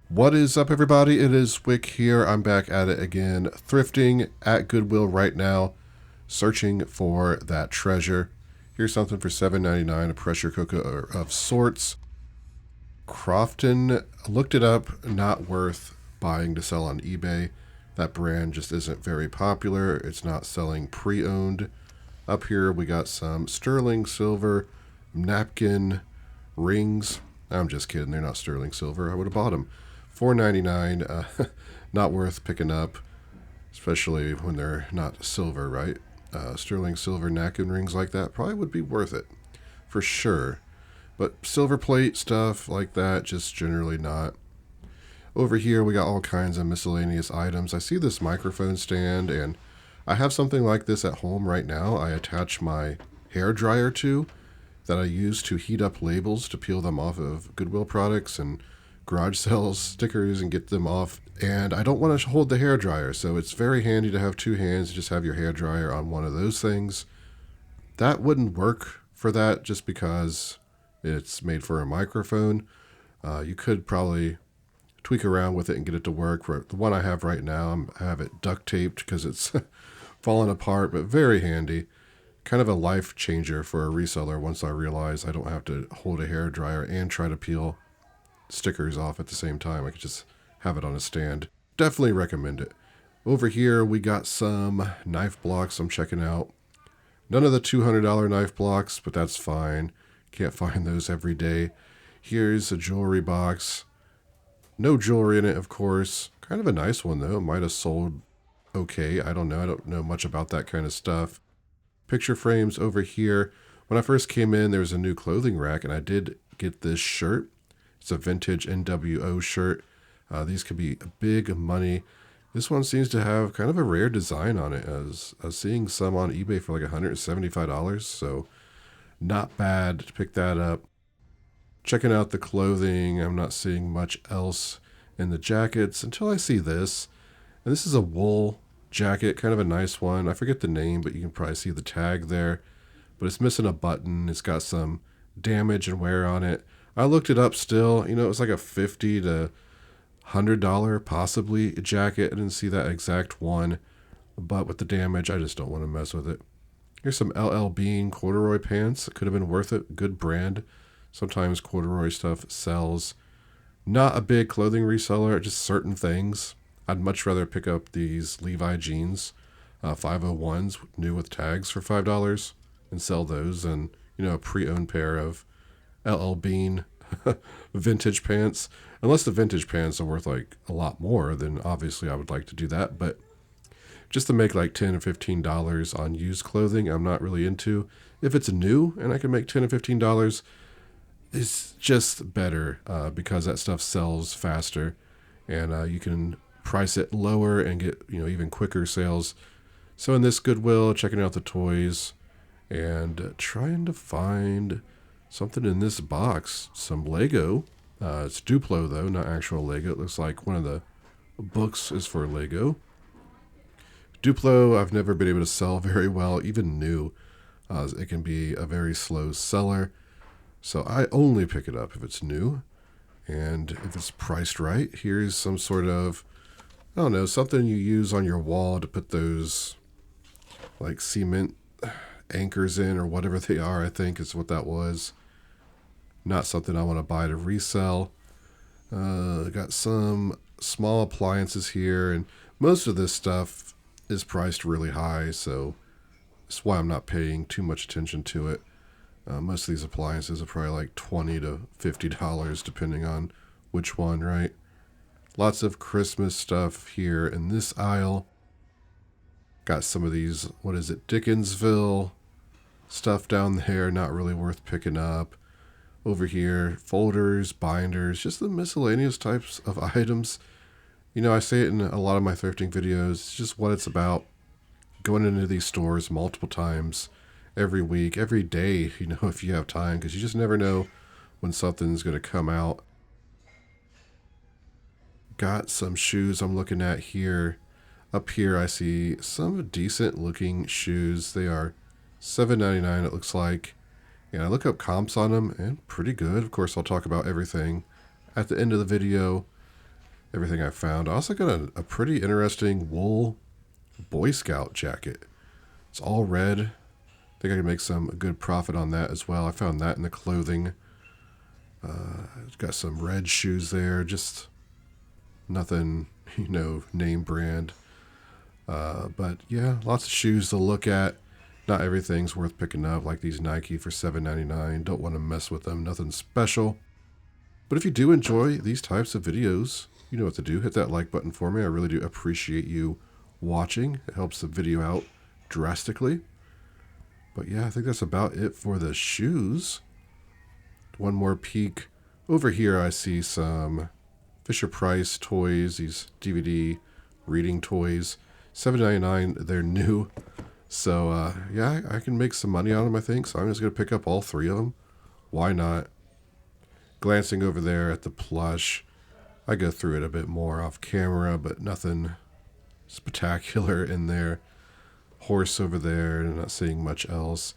What is up, everybody? It is Wick here. I'm back at it again, thrifting at Goodwill right now, searching for that treasure. Here's something for $7.99, a pressure cooker of sorts. Crofton, looked it up, not worth buying to sell on eBay. That brand just isn't very popular. It's not selling pre-owned. Up here we got some sterling silver napkin rings. I'm just kidding, they're not sterling silver. I would have bought them. $4.99, not worth picking up, especially when they're not silver, right? Sterling silver napkin rings like that probably would be worth it, for sure. But silver plate stuff like that, just generally not. Over here, we got all kinds of miscellaneous items. I see this microphone stand, and I have something like this at home right now. I attach my hair dryer to that I use to heat up labels to peel them off of Goodwill products and garage sales stickers and get them off. And I don't want to hold the hair dryer, so it's very handy to have two hands and just have your hair dryer on one of those things. That wouldn't work for that just because it's made for a microphone. You could probably tweak around with it and get it to work. For the one I have right now, I have it duct taped because it's falling apart, but very handy. Kind of a life changer for a reseller once I realize I don't have to hold a hair dryer and try to peel stickers off at the same time. I could just have it on a stand. Definitely recommend it. Over here we got some knife blocks I'm checking out. None of the $200 knife blocks, but that's fine. Can't find those every day. Here's a jewelry box. No jewelry in it, of course. Kind of a nice one, though. It might have sold okay. I don't know. I don't know much about that kind of stuff. Picture frames over here. When I first came in, there was a new clothing rack, and I did get this shirt. It's a vintage NWO shirt. These could be big money. This one seems to have kind of a rare design on it. I was seeing some on eBay for like $175, so not bad to pick that up. Checking out the clothing, I'm not seeing much else in the jackets until I see this. And this is a wool jacket, kind of a nice one. I forget the name, but you can probably see the tag there. But it's missing a button. It's got some damage and wear on it. I looked it up still. You know, it was like a $50 to $100 possibly jacket. I didn't see that exact one. But with the damage, I just don't want to mess with it. Here's some LL Bean corduroy pants. It could have been worth it. Good brand. Sometimes corduroy stuff sells. Not a big clothing reseller, just certain things. I'd much rather pick up these Levi jeans, 501s, new with tags for $5 and sell those and, a pre-owned pair of LL Bean vintage pants. Unless the vintage pants are worth like a lot more, then obviously I would like to do that. But just to make like $10 or $15 on used clothing, I'm not really into. If it's new and I can make $10 or $15, it's just better because that stuff sells faster and you can price it lower and get even quicker sales. So in this Goodwill, checking out the toys and trying to find something in this box. Some Lego. It's Duplo though, not actual Lego. It looks like one of the books is for Lego. Duplo I've never been able to sell very well, even new. It can be a very slow seller. So I only pick it up if it's new and if it's priced right. Here's some sort of, I don't know, something you use on your wall to put those like cement anchors in or whatever they are, I think is what that was. Not something I want to buy to resell. Got some small appliances here, and most of this stuff is priced really high, so that's why I'm not paying too much attention to it. Most of these appliances are probably like $20 to $50 depending on which one, right? Lots of Christmas stuff here in this aisle. Got some of these, what is it, Dickinsville stuff down there, not really worth picking up. Over here, folders, binders, just the miscellaneous types of items. I say it in a lot of my thrifting videos, it's just what it's about. Going into these stores multiple times, every week, every day, if you have time, because you just never know when something's going to come out. Got some shoes I'm looking at here. Up here I see some decent looking shoes. They are $7.99 it looks like. And I look up comps on them and pretty good. Of course I'll talk about everything at the end of the video. everything I found. I also got a pretty interesting wool Boy Scout jacket. It's all red. I think I can make some good profit on that as well. I found that in the clothing. Got some red shoes there. Just nothing, name brand. But yeah, lots of shoes to look at. Not everything's worth picking up, like these Nike for $7.99. Don't want to mess with them. Nothing special. But if you do enjoy these types of videos, you know what to do. Hit that like button for me. I really do appreciate you watching. It helps the video out drastically. But yeah, I think that's about it for the shoes. One more peek. Over here I see some Fisher-Price toys, these DVD reading toys. $7.99, they're new. So yeah, I can make some money on them, I think. So I'm just going to pick up all 3 of them. Why not? Glancing over there at the plush, I go through it a bit more off camera, but nothing spectacular in there. Horse over there, and not seeing much else.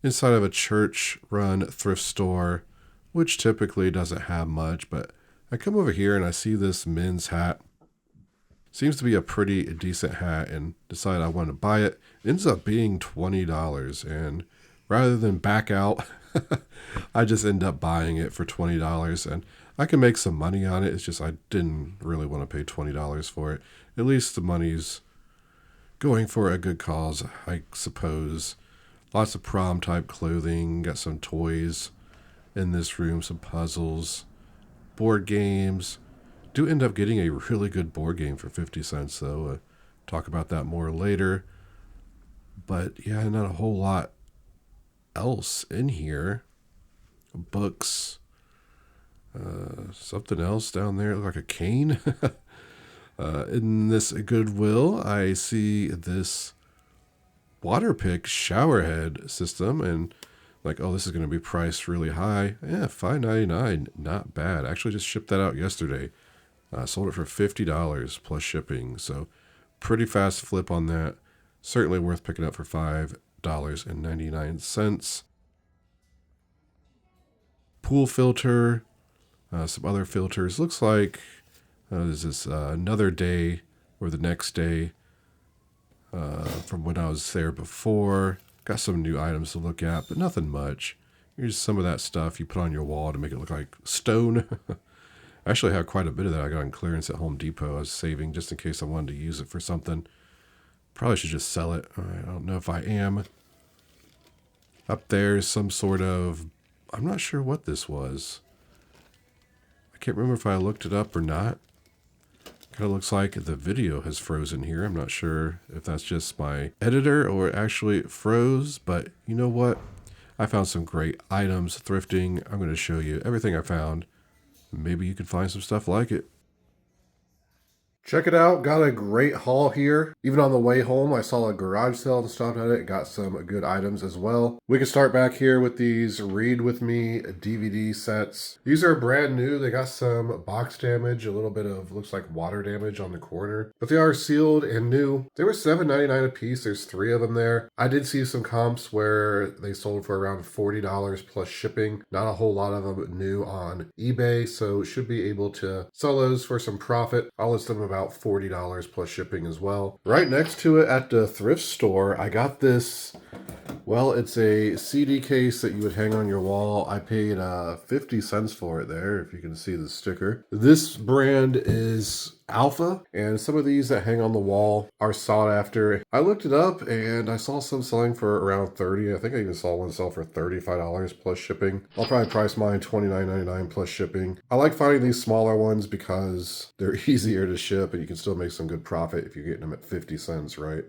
Inside of a church-run thrift store, which typically doesn't have much, but I come over here and I see this men's hat. Seems to be a pretty decent hat, and decide I want to buy it. It ends up being $20, and rather than back out, I just end up buying it for $20, and I can make some money on it. It's just I didn't really want to pay $20 for it. At least the money's going for a good cause, I suppose. Lots of prom type clothing. Got some toys in this room, some puzzles, board games. Do end up getting a really good board game for 50 cents though. Talk about that more later. But yeah, not a whole lot else in here. Books. Something else down there, like a cane. In this Goodwill, I see this water pick shower head system, and like, oh, this is going to be priced really high. Yeah, $5.99, not bad. Actually, just shipped that out yesterday. Sold it for $50 plus shipping, so pretty fast flip on that. Certainly worth picking up for $5.99. Pool filter, some other filters. Looks like there's this another day or the next day from when I was there before. Got some new items to look at, but nothing much. Here's some of that stuff you put on your wall to make it look like stone. I actually have quite a bit of that I got on clearance at Home Depot. I was saving just in case I wanted to use it for something. Probably should just sell it. I don't know if I am. Up there's some sort of... I'm not sure what this was. I can't remember if I looked it up or not. Kind of looks like the video has frozen here. I'm not sure if that's just my editor or it actually froze, but you know what? I found some great items thrifting. I'm going to show you everything I found. Maybe you can find some stuff like it. Check it out. Got a great haul here. Even on the way home, I saw a garage sale and stopped at it. Got some good items as well. We can start back here with these Read With Me DVD sets. These are brand new. They got some box damage, a little bit of, looks like water damage on the corner, but they are sealed and new. They were $7.99 a piece. There's 3 of them there. I did see some comps where they sold for around $40 plus shipping. Not a whole lot of them new on eBay, so should be able to sell those for some profit. I'll list them about $40 plus shipping as well. Right next to it at the thrift store, I got this, well, it's a CD case that you would hang on your wall. I paid 50 cents for it there, if you can see the sticker. This brand is Alpha, and some of these that hang on the wall are sought after. I looked it up and I saw some selling for around 30. I think I even saw one sell for $35 plus shipping. I'll probably price mine $29.99 plus shipping. I like finding these smaller ones because they're easier to ship and you can still make some good profit if you're getting them at 50 cents, right?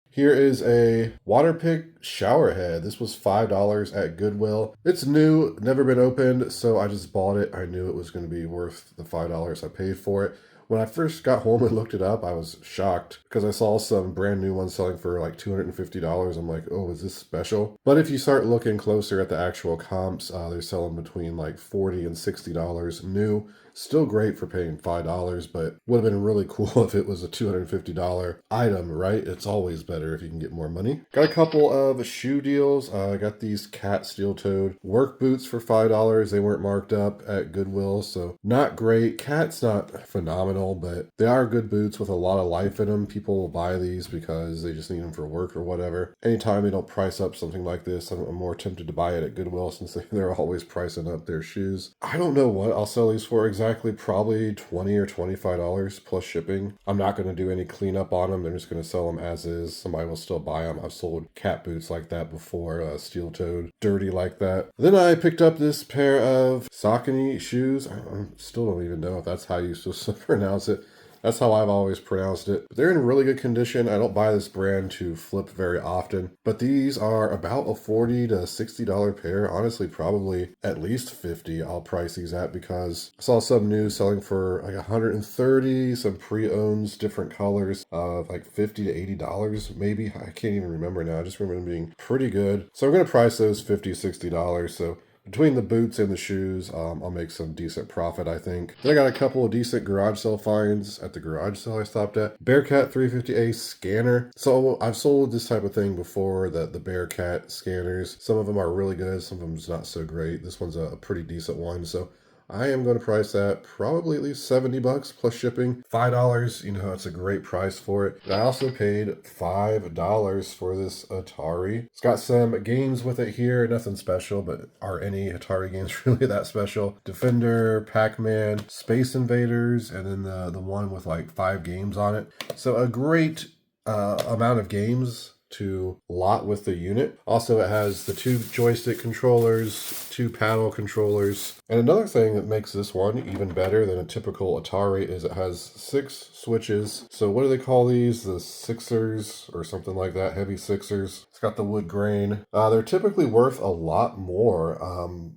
Here is a water pick shower head. This was $5 at Goodwill. It's new, never been opened, so I just bought it. I knew it was going to be worth the $5 I paid for it. When I first got home and looked it up, I was shocked because I saw some brand new ones selling for like $250. I'm like, oh, is this special? But if you start looking closer at the actual comps, they're selling between like $40 and $60 new. Still great for paying $5, but would have been really cool if it was a $250 item, right? It's always better if you can get more money. Got a couple of shoe deals. I got these cat steel-toed work boots for $5. They weren't marked up at Goodwill, so not great. Cat's not phenomenal, but they are good boots with a lot of life in them. People will buy these because they just need them for work or whatever. Anytime they don't price up something like this, I'm more tempted to buy it at Goodwill since they're always pricing up their shoes. I don't know what I'll sell these for exactly. Probably $20 or $25 plus shipping. I'm not going to do any cleanup on them. They're just going to sell them as is. Somebody will still buy them. I've sold cat boots like that before, steel-toed, dirty like that. Then I picked up this pair of Saucony shoes. I still don't even know if that's how you supposed to pronounce it. That's how I've always pronounced it. But they're in really good condition. I don't buy this brand to flip very often, but these are about a $40 to $60 pair. Honestly, probably at least $50 I'll price these at because I saw some new selling for like $130, some pre-owns, different colors of like $50 to $80 maybe. I can't even remember now. I just remember them being pretty good. So I'm going to price those $50, $60. So between the boots and the shoes, I'll make some decent profit, I think. Then I got a couple of decent garage sale finds at the garage sale I stopped at. Bearcat 350A scanner. So I've sold this type of thing before, the Bearcat scanners. Some of them are really good, some of them's not so great. This one's a pretty decent one, so I am going to price that probably at least $70 plus shipping. $5, that's a great price for it. And I also paid $5 for this Atari. It's got some games with it here, nothing special, but are any Atari games really that special? Defender, Pac-Man, Space Invaders, and then the one with like 5 games on it. So a great amount of games to lot with the unit. Also, it has the 2 joystick controllers, 2 paddle controllers. And another thing that makes this one even better than a typical Atari is it has 6 switches. So what do they call these? The Sixers or something like that, heavy Sixers. It's got the wood grain. They're typically worth a lot more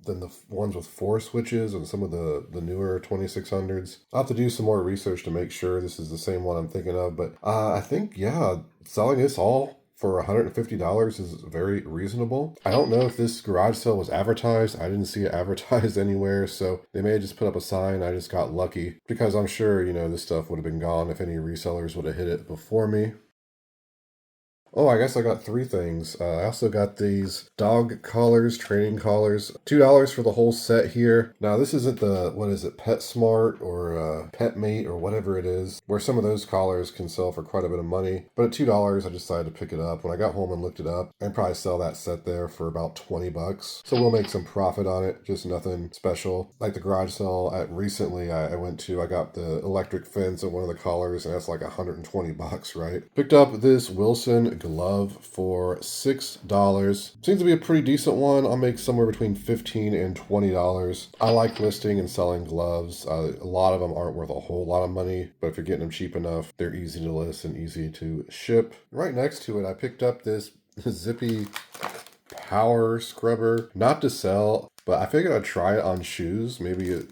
than the ones with 4 switches and some of the newer 2600s. I'll have to do some more research to make sure this is the same one I'm thinking of, but I think, yeah, selling this all for $150 is very reasonable. I don't know if this garage sale was advertised. I didn't see it advertised anywhere, so they may have just put up a sign. I just got lucky because I'm sure, this stuff would have been gone if any resellers would have hit it before me. Oh, I guess I got 3 things. I also got these dog collars, training collars. $2 for the whole set here. Now, this isn't the, PetSmart or PetMate or whatever it is, where some of those collars can sell for quite a bit of money. But at $2, I decided to pick it up. When I got home and looked it up, I'd probably sell that set there for about $20. So we'll make some profit on it, just nothing special. Like the garage sale recently I went to, I got the electric fence and one of the collars, and that's like $120, right? Picked up this Wilson glove for $6. Seems to be a pretty decent one. I'll make somewhere between $15 and $20. I like listing and selling gloves. A lot of them aren't worth a whole lot of money, but if you're getting them cheap enough, they're easy to list and easy to ship. Right next to it, I picked up this zippy power scrubber. Not to sell, but I figured I'd try it on shoes. Maybe it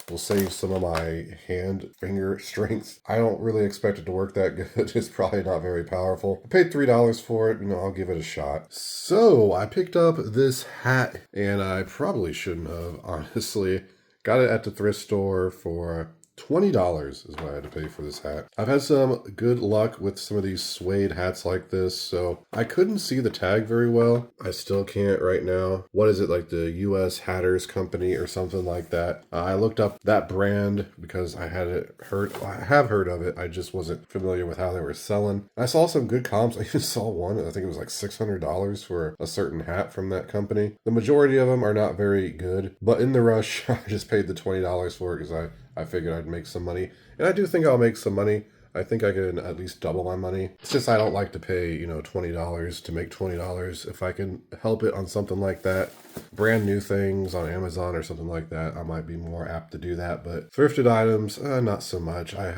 will save some of my finger strength. I don't really expect it to work that good. It's probably not very powerful. I paid $3 for it. I'll give it a shot. So I picked up this hat, and I probably shouldn't have, honestly. Got it at the thrift store for $20 is what I had to pay for this hat. I've had some good luck with some of these suede hats like this, so I couldn't see the tag very well. I still can't right now. What is it, like the U.S. Hatters Company or something like that? I looked up that brand because I have heard of it. I just wasn't familiar with how they were selling. I saw some good comps. I even saw one, I think it was like $600 for a certain hat from that company. The majority of them are not very good, but in the rush, I just paid the $20 for it because I figured I'd make some money. And I do think I'll make some money. I think I can at least double my money. It's just I don't like to pay, $20 to make $20. If I can help it on something like that, brand new things on Amazon or something like that, I might be more apt to do that. But thrifted items, not so much. I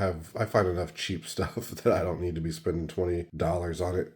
find enough cheap stuff that I don't need to be spending $20 on it.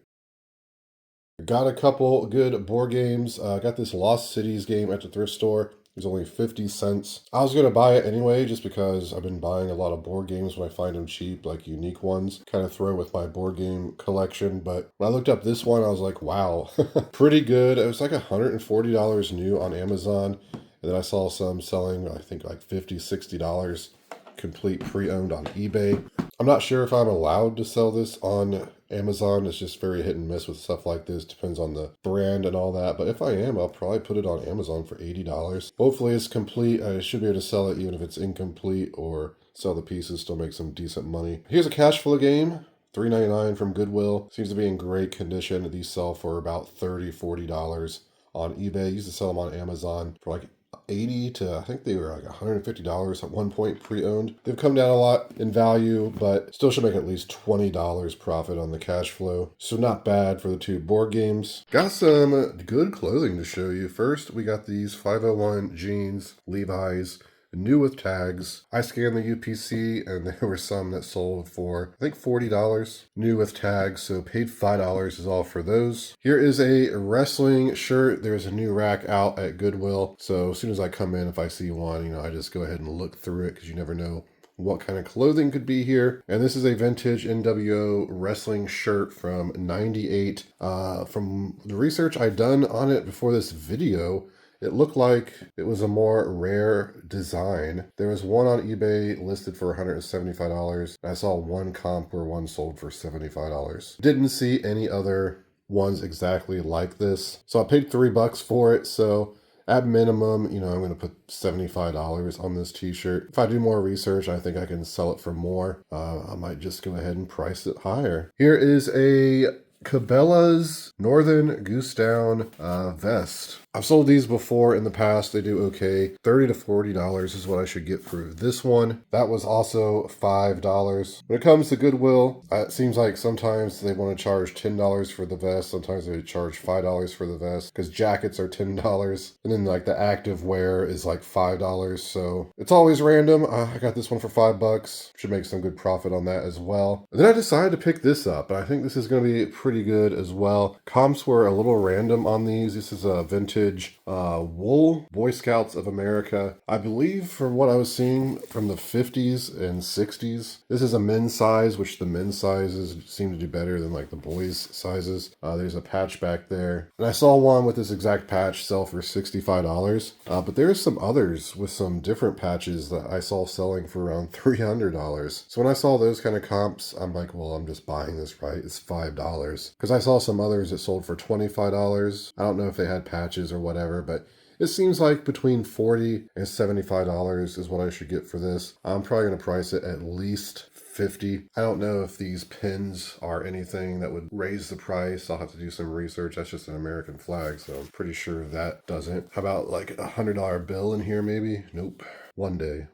Got a couple good board games. Got this Lost Cities game at the thrift store. It's only 50 cents. I was going to buy it anyway just because I've been buying a lot of board games when I find them cheap, like unique ones. Kind of throw with my board game collection. But when I looked up this one, I was like, wow, pretty good. It was like $140 new on Amazon. And then I saw some selling, I think like $50, $60 complete pre-owned on eBay. I'm not sure if I'm allowed to sell this on Amazon. It's just very hit and miss with stuff like this. Depends on the brand and all that. But if I am, I'll probably put it on Amazon for $80. Hopefully it's complete. I should be able to sell it even if it's incomplete, or sell the pieces, still make some decent money. Here's a cash flow game. $3.99 from Goodwill. Seems to be in great condition. These sell for about $30, $40 on eBay. I used to sell them on Amazon for like 80 to, I think they were like $150 at one point pre-owned. They've come down a lot in value, but still should make at least $20 profit on the cash flow. So not bad for the two board games. Got some good clothing to show you. First, we got these 501 jeans, Levi's, new with tags. I scanned the UPC and there were some that sold for, I think, $40 new with tags. So paid $5 is all for those. Here is a wrestling shirt. There's a new rack out at Goodwill. So as soon as I come in, if I see one, I just go ahead and look through it because you never know what kind of clothing could be here. And this is a vintage NWO wrestling shirt from '98. From the research I'd done on it before this video, it looked like it was a more rare design. There was one on eBay listed for $175. I saw one comp where one sold for $75. Didn't see any other ones exactly like this. So I paid $3 for it. So at minimum, I'm going to put $75 on this t-shirt. If I do more research, I think I can sell it for more. I might just go ahead and price it higher. Here is a Cabela's Northern Goose Down vest. I've sold these before in the past. They do okay. $30 to $40 is what I should get for this one. That was also $5. When it comes to Goodwill, it seems like sometimes they want to charge $10 for the vest. Sometimes they charge $5 for the vest because jackets are $10. And then like the active wear is like $5. So it's always random. I got this one for $5. Should make some good profit on that as well. And then I decided to pick this up. And I think this is going to be pretty good as well. Comps were a little random on these. This is a vintage wool Boy Scouts of America. I believe from what I was seeing from the 50s and 60s, this is a men's size, which the men's sizes seem to do better than like the boys' sizes. There's a patch back there. And I saw one with this exact patch sell for $65. But there's some others with some different patches that I saw selling for around $300. So when I saw those kind of comps, I'm like, well, I'm just buying this, right? It's $5. Because I saw some others that sold for $25. I don't know if they had patches or whatever, but it seems like between $40 and $75 is what I should get for this. I'm probably going to price it at least $50. I don't know if these pins are anything that would raise the price. I'll have to do some research. That's just an American flag, so I'm pretty sure that doesn't. How about like a $100 bill in here maybe? Nope. One day.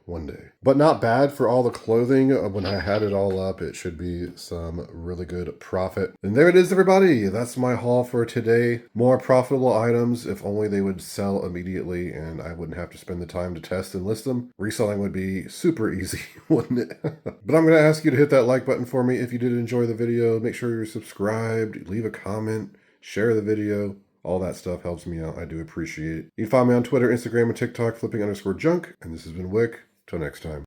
But not bad for all the clothing. When I had it all up, it should be some really good profit. And there it is, everybody. That's my haul for today. More profitable items, if only they would sell immediately and I wouldn't have to spend the time to test and list them. Reselling would be super easy, wouldn't it? But I'm going to ask you to hit that like button for me if you did enjoy the video. Make sure you're subscribed, leave a comment, share the video. All that stuff helps me out. I do appreciate it. You can find me on Twitter, Instagram, and TikTok, flipping_junk. And this has been Wick. Till next time.